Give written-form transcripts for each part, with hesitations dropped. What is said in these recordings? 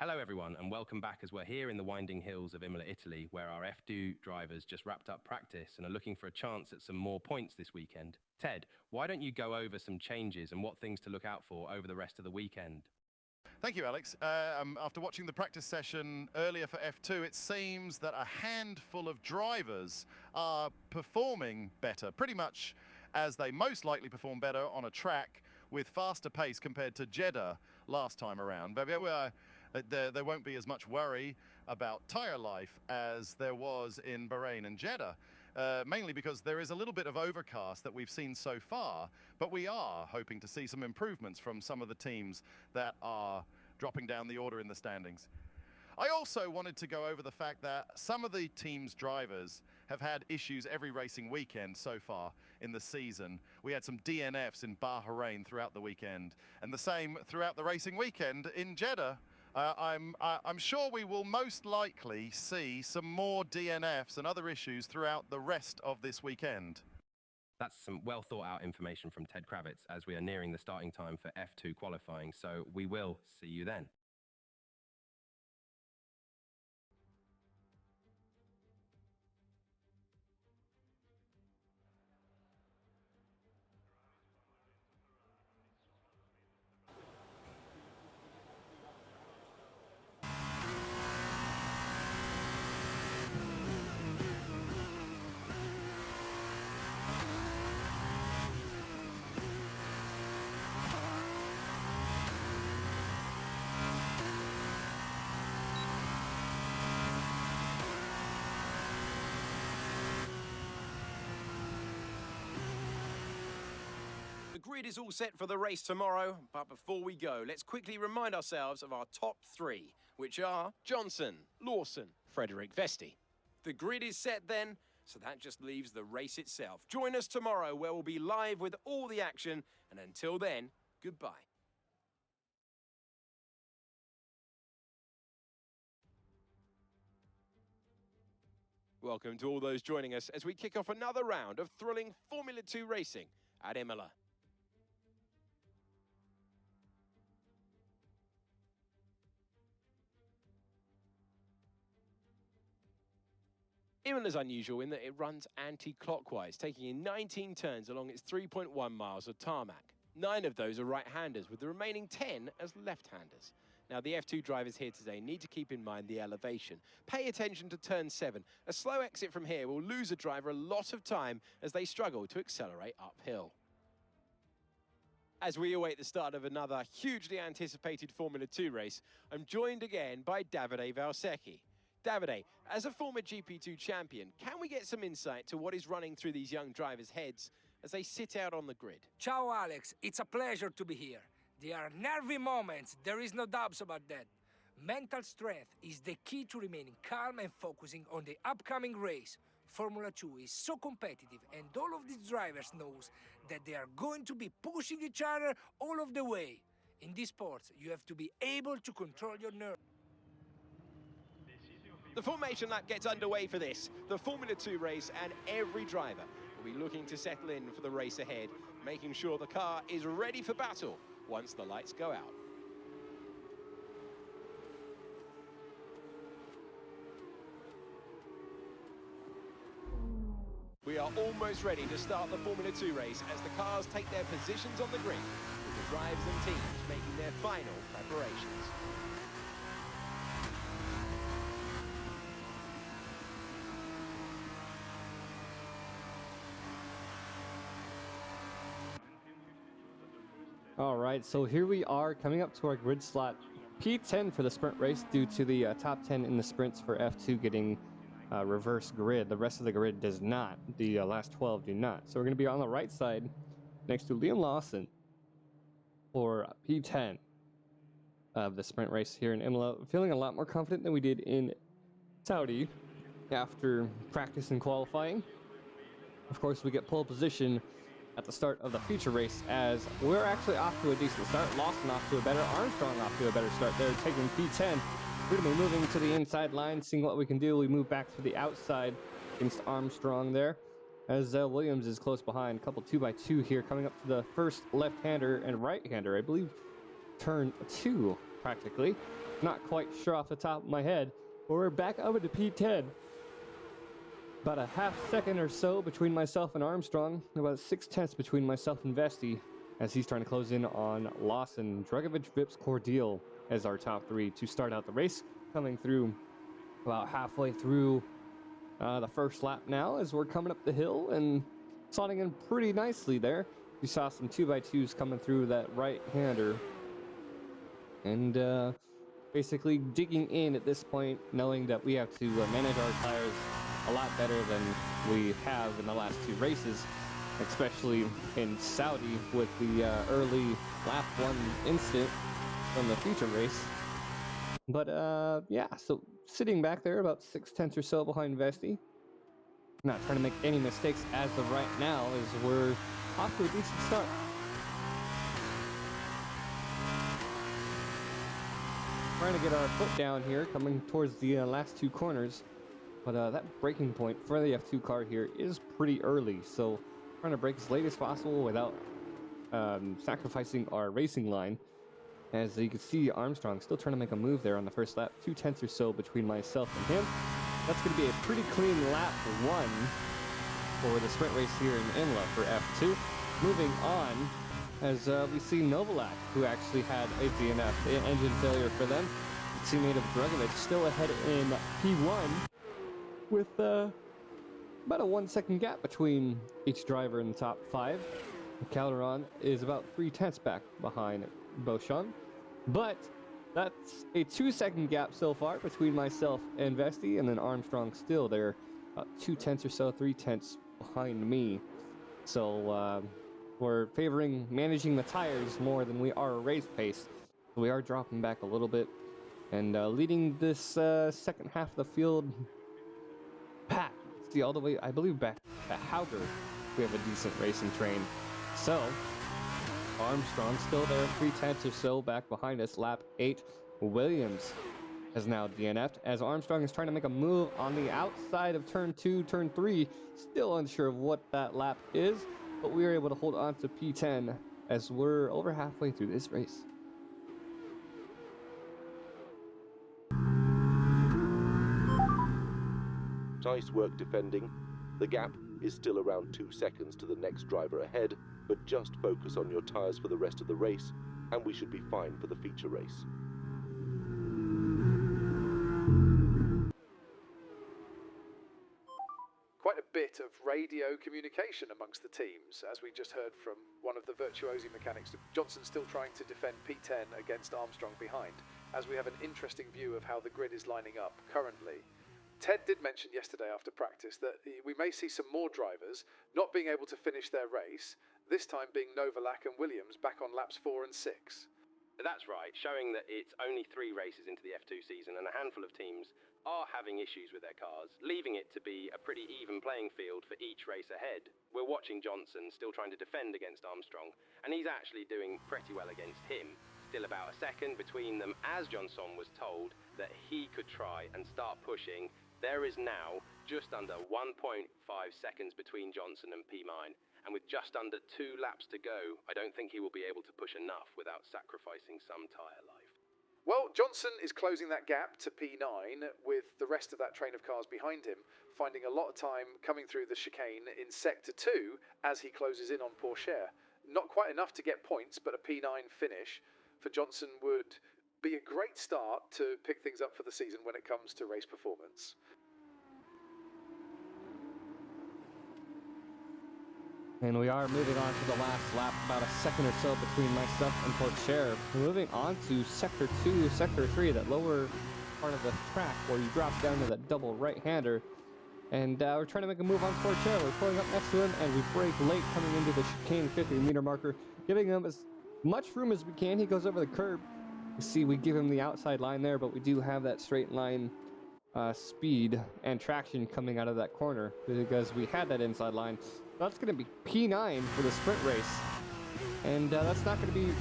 Hello everyone and welcome back as we're here in the winding hills of Imola, Italy, where our F2 drivers just wrapped up practice and are looking for a chance at some more points this weekend. Ted, why don't you go over some changes and what things to look out for over the rest of the weekend? Thank you, Alex. After watching the practice session earlier for F2, it seems that a handful of drivers are performing better, pretty much as they most likely perform better on a track with faster pace compared to Jeddah last time around. But there won't be as much worry about tyre life as there was in Bahrain and Jeddah, mainly because there is a little bit of overcast that we've seen so far, but we are hoping to see some improvements from some of the teams that are dropping down the order in the standings. I also wanted to go over the fact that some of the team's drivers have had issues every racing weekend so far in the season. We had some DNFs in Bahrain throughout the weekend, and the same throughout the racing weekend in Jeddah. I'm sure we will most likely see some more DNFs and other issues throughout the rest of this weekend. That's some well thought out information from Ted Kravitz as we are nearing the starting time for F2 qualifying, so we will see you then. The grid is all set for the race tomorrow, but before we go, let's quickly remind ourselves of our top three, which are Johnson, Lawson, Frederick Vesti. The grid is set then, so that just leaves the race itself. Join us tomorrow where we'll be live with all the action, and until then, goodbye. Welcome to all those joining us as we kick off another round of thrilling Formula 2 racing at Imola. Imola's unusual in that it runs anti-clockwise, taking in 19 turns along its 3.1 miles of tarmac. 9 of those are right-handers, with the remaining 10 as left-handers. Now, the F2 drivers here today need to keep in mind the elevation. Pay attention to turn 7. A slow exit from here will lose a driver a lot of time as they struggle to accelerate uphill. As we await the start of another hugely anticipated Formula 2 race, I'm joined again by Davide Valsecchi. Davide, as a former GP2 champion, can we get some insight to what is running through these young drivers' heads as they sit out on the grid? Ciao Alex, it's a pleasure to be here. There are nervy moments, there is no doubts about that. Mental strength is the key to remaining calm and focusing on the upcoming race. Formula 2 is so competitive and all of these drivers knows that they are going to be pushing each other all of the way. In this sport, you have to be able to control your nerves. The formation lap gets underway for this, the Formula 2 race, and every driver will be looking to settle in for the race ahead, making sure the car is ready for battle once the lights go out. We are almost ready to start the Formula 2 race as the cars take their positions on the grid, with the drivers and teams making their final preparations. All right, so here we are coming up to our grid slot P10 for the sprint race due to the top 10 in the sprints for F2 getting reverse grid. The rest of the grid does not. The last 12 do not. So we're going to be on the right side next to Liam Lawson for P10 of the sprint race here in Imola. Feeling a lot more confident than we did in Saudi after practice and qualifying. Of course, we get pole position at the start of the feature race as we're actually off to a decent start. Lawson off to a better, Armstrong off to a better start. They're taking P10. We're going to be moving to the inside line, seeing what we can do. We move back to the outside against Armstrong there as Williams is close behind. A couple 2x2 here coming up to the first left-hander and right-hander. I believe turn 2, practically. Not quite sure off the top of my head, but we're back up into P10. About a half second or so between myself and Armstrong, about 6/10 between myself and Vesti, as he's trying to close in on Lawson, Dragovic, Vips, Cordial as our top 3 to start out the race, coming through about halfway through the first lap now as we're coming up the hill and slotting in pretty nicely there. We saw some 2x2s coming through that right-hander and basically digging in at this point, knowing that we have to manage our tires a lot better than we have in the last 2 races, especially in Saudi with the early lap 1 incident from the feature race. But yeah, so sitting back there about 6/10 or so behind Vesti. Not trying to make any mistakes as of right now as we're off to a decent start. Trying to get our foot down here, coming towards the last 2 corners. But that braking point for the F2 car here is pretty early, so trying to brake as late as possible without sacrificing our racing line. As you can see, Armstrong still trying to make a move there on the first lap, 2/10 or so between myself and him. That's going to be a pretty clean lap 1 for the sprint race here in Imola for F2. Moving on, as we see Novalak, who actually had a DNF, engine failure for them. Teammate of Dragovic still ahead in P1 with about a 1-second gap between each driver in the top 5. Calderon is about 3/10 back behind Beauchamp, but that's a 2-second gap so far between myself and Vesti, and then Armstrong still there, about 2/10 or so, 3/10 behind me. So we're favoring managing the tires more than we are a race pace. So we are dropping back a little bit and leading this second half of the field. Pat, see all the way, I believe, back at Hauger. We have a decent racing train. So Armstrong still there, 3/10 or so back behind us, lap 8. Williams has now DNF'd as Armstrong is trying to make a move on the outside of turn 2, turn 3. Still unsure of what that lap is, but we are able to hold on to P10 as we're over halfway through this race. Nice work defending. The gap is still around 2 seconds to the next driver ahead, but just focus on your tyres for the rest of the race, and we should be fine for the feature race. Quite a bit of radio communication amongst the teams, as we just heard from one of the virtuosi mechanics. Johnson still trying to defend P10 against Armstrong behind, as we have an interesting view of how the grid is lining up currently. Ted did mention yesterday after practice that we may see some more drivers not being able to finish their race, this time being Novalak and Williams back on laps 4 and 6. That's right, showing that it's only 3 races into the F2 season and a handful of teams are having issues with their cars, leaving it to be a pretty even playing field for each race ahead. We're watching Johnson still trying to defend against Armstrong, and he's actually doing pretty well against him. Still about a second between them, as Johnson was told that he could try and start pushing. There is now just under 1.5 seconds between Johnson and P9, and with just under 2 laps to go, I don't think he will be able to push enough without sacrificing some tyre life. Well, Johnson is closing that gap to P9 with the rest of that train of cars behind him, finding a lot of time coming through the chicane in Sector 2 as he closes in on Pourchaire. Not quite enough to get points, but a P9 finish for Johnson would be a great start to pick things up for the season when it comes to race performance. And we are moving on to the last lap, about a second or so between myself and Pourchaire. Moving on to Sector 2, Sector 3, that lower part of the track where you drop down to that double right-hander. And we're trying to make a move on Pourchaire. We're pulling up next to him, and we brake late coming into the chicane 50-meter marker, giving him as much room as we can. He goes over the curb. You see, we give him the outside line there, but we do have that straight line speed and traction coming out of that corner because we had that inside line. That's going to be P9 for the sprint race, and that's not going to be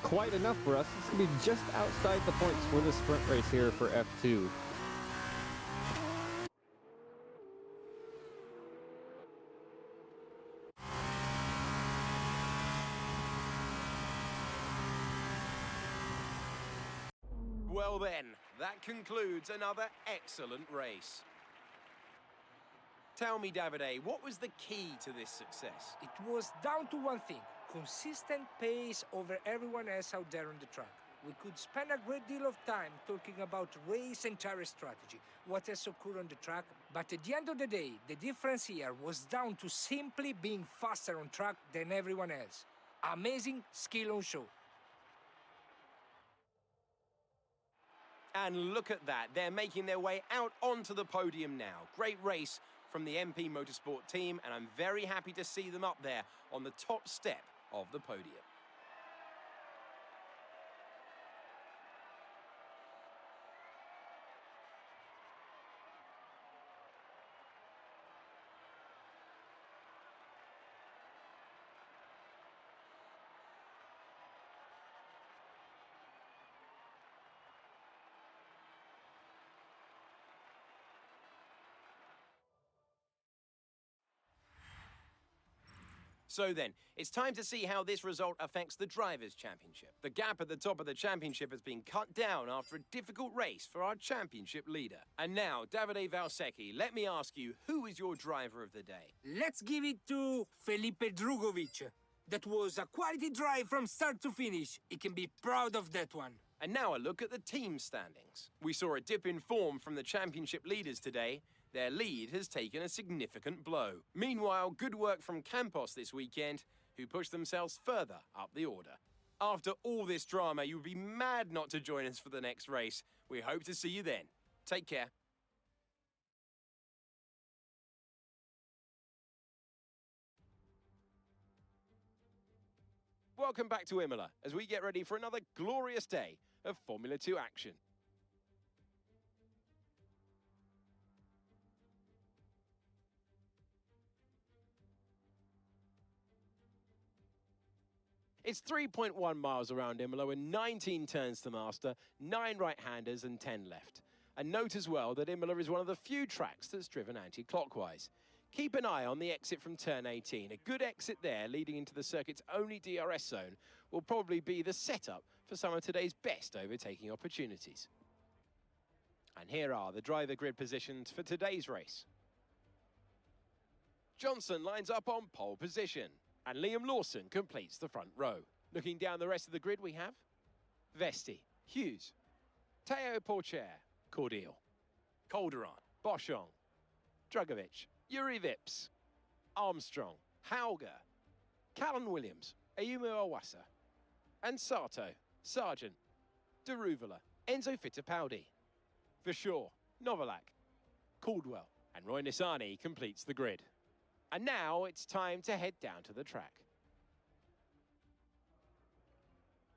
quite enough for us. It's going to be just outside the points for the sprint race here for F2. Well then, that concludes another excellent race. Tell me, Davide, what was the key to this success? It was down to one thing: consistent pace over everyone else out there on the track. We could spend a great deal of time talking about race and tire strategy, what else occurred on the track, but at the end of the day, the difference here was down to simply being faster on track than everyone else. Amazing skill on show. And look at that, they're making their way out onto the podium now. Great race from the MP Motorsport team, and I'm very happy to see them up there on the top step of the podium. So then, it's time to see how this result affects the Drivers' Championship. The gap at the top of the championship has been cut down after a difficult race for our championship leader. And now, Davide Valsecchi, let me ask you, who is your driver of the day? Let's give it to Felipe Drugovic. That was a quality drive from start to finish. He can be proud of that one. And now a look at the team standings. We saw a dip in form from the championship leaders today. Their lead has taken a significant blow. Meanwhile, good work from Campos this weekend, who pushed themselves further up the order. After all this drama, you would be mad not to join us for the next race. We hope to see you then. Take care. Welcome back to Imola as we get ready for another glorious day of Formula 2 action. It's 3.1 miles around Imola with 19 turns to master, 9 right-handers and 10 left. And note as well that Imola is one of the few tracks that's driven anti-clockwise. Keep an eye on the exit from turn 18. A good exit there leading into the circuit's only DRS zone will probably be the setup for some of today's best overtaking opportunities. And here are the driver grid positions for today's race. Johnson lines up on pole position, and Liam Lawson completes the front row. Looking down the rest of the grid, we have Vesti, Hughes, Teo Porcher, Cordial, Calderon, Boschong, Drugovic, Yuri Vips, Armstrong, Hauger, Callan Williams, Ayumu Awasa, and Sato, Sargent, Deruvala, Enzo Fittipaldi. For sure, Novalak, Caldwell, and Roy Nissany completes the grid. And now it's time to head down to the track.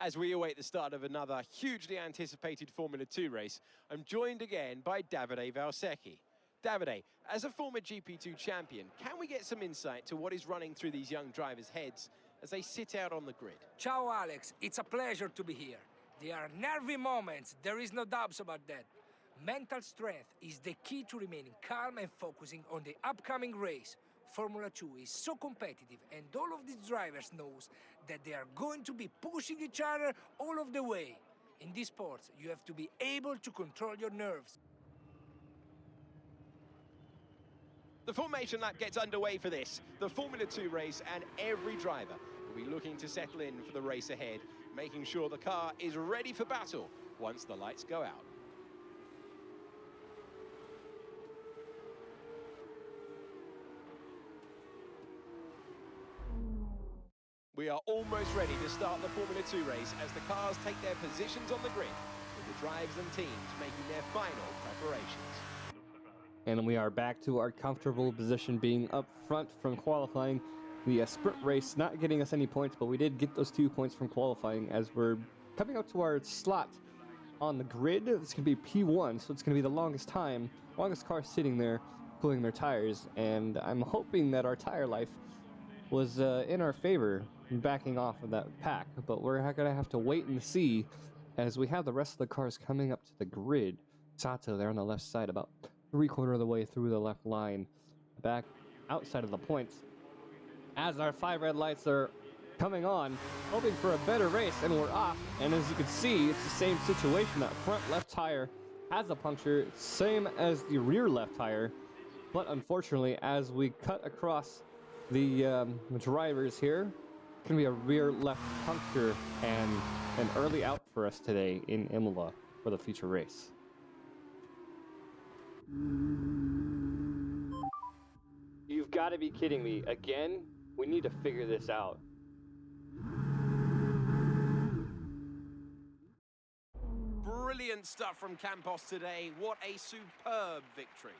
As we await the start of another hugely anticipated Formula 2 race, I'm joined again by Davide Valsecchi. Davide, as a former GP2 champion, can we get some insight to what is running through these young drivers' heads as they sit out on the grid? Ciao, Alex. It's a pleasure to be here. There are nervy moments, there is no doubts about that. Mental strength is the key to remaining calm and focusing on the upcoming race. Formula 2 is so competitive, and all of these drivers knows that they are going to be pushing each other all of the way. In this sport, you have to be able to control your nerves. The formation lap gets underway for this, the Formula 2 race, and every driver will be looking to settle in for the race ahead, making sure the car is ready for battle once the lights go out. We are almost ready to start the Formula 2 race as the cars take their positions on the grid, with the drivers and teams making their final preparations. And we are back to our comfortable position, being up front from qualifying. The sprint race not getting us any points, but we did get those 2 points from qualifying as we're coming up to our slot on the grid. It's going to be P1, so it's going to be the longest car sitting there cooling their tires. And I'm hoping that our tire life was in our favor, backing off of that pack, but we're going to have to wait and see as we have the rest of the cars coming up to the grid. Sato there on the left side, about 3/4 of the way through the left line, back outside of the points. As our 5 red lights are coming on, hoping for a better race, and we're off. And as you can see, it's the same situation. That front left tire has a puncture, same as the rear left tire. But unfortunately, as we cut across the drivers here, it's going to be a rear left puncture and an early out for us today in Imola for the feature race. You've got to be kidding me. Again, we need to figure this out. Brilliant stuff from Campos today. What a superb victory.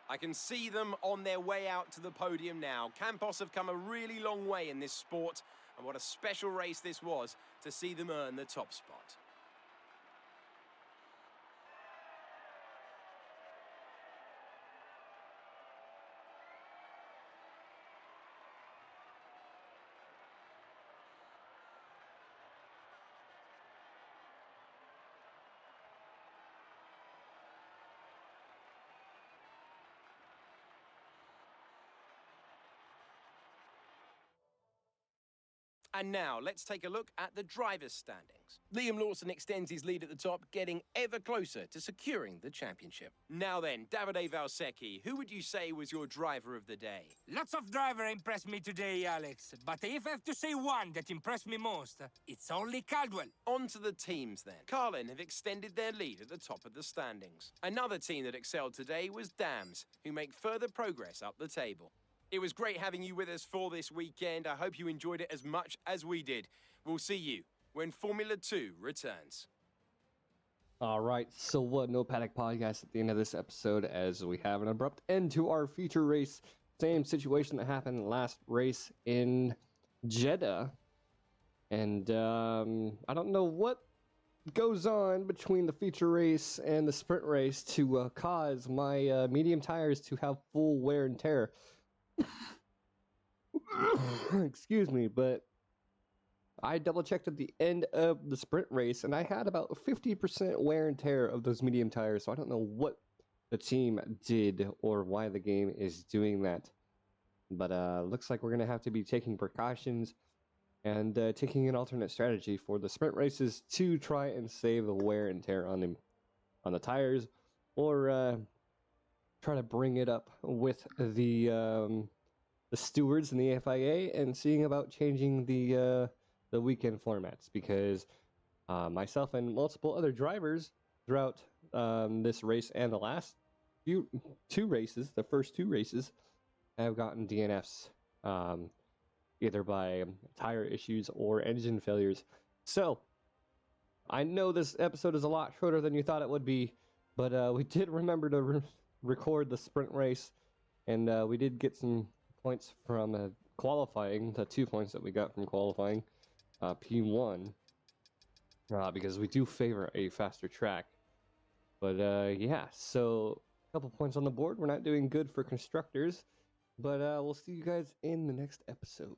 I can see them on their way out to the podium now. Campos have come a really long way in this sport, and what a special race this was to see them earn the top spot. And now, let's take a look at the drivers' standings. Liam Lawson extends his lead at the top, getting ever closer to securing the championship. Now then, Davide Valsecchi, who would you say was your driver of the day? Lots of drivers impressed me today, Alex. But if I have to say one that impressed me most, it's only Caldwell. On to the teams then. Carlin have extended their lead at the top of the standings. Another team that excelled today was Dams, who make further progress up the table. It was great having you with us for this weekend. I hope you enjoyed it as much as we did. We'll see you when Formula 2 returns. All right, so what? No Paddock Podcast at the end of this episode as we have an abrupt end to our feature race. Same situation that happened last race in Jeddah. And I don't know what goes on between the feature race and the sprint race to cause my medium tires to have full wear and tear. Excuse me, but I double checked at the end of the sprint race and I had about 50% wear and tear of those medium tires, so I don't know what the team did or why the game is doing that. But looks like we're going to have to be taking precautions and taking an alternate strategy for the sprint races to try and save the wear and tear on the tires, or try to bring it up with the stewards and the FIA and seeing about changing the weekend formats, because myself and multiple other drivers throughout this race and the last two races, the first two races, have gotten DNFs, either by tire issues or engine failures. So I know this episode is a lot shorter than you thought it would be, but we did remember to record the sprint race, and we did get some points from qualifying, the 2 points that we got from qualifying, P1, because we do favor a faster track. But yeah, so a couple points on the board. We're not doing good for constructors, but we'll see you guys in the next episode.